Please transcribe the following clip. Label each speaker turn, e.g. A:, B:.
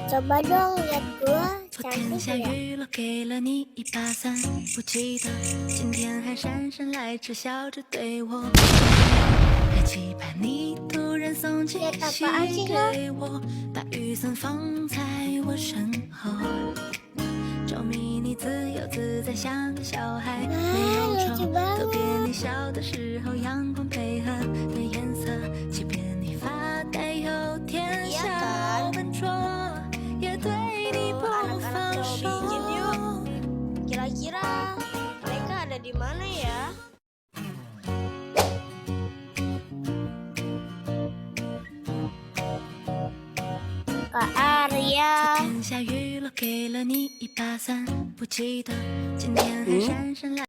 A: coba dong lihat gua
B: 昨天下雨了，给了你一把伞，不记得今天还姗姗来迟，笑着对我。还期盼你突然送起信给我，把雨伞放在我身后。着迷你自由自在，像个小孩，没有愁。特别你笑的时候，阳光配合的颜色，即便你发呆有天笑笨拙，也对你不放手。
A: Kira-kira mereka ada di mana ya? Kak Arya
B: 昨天下雨了，给了你一把伞，不记得今天还姗姗来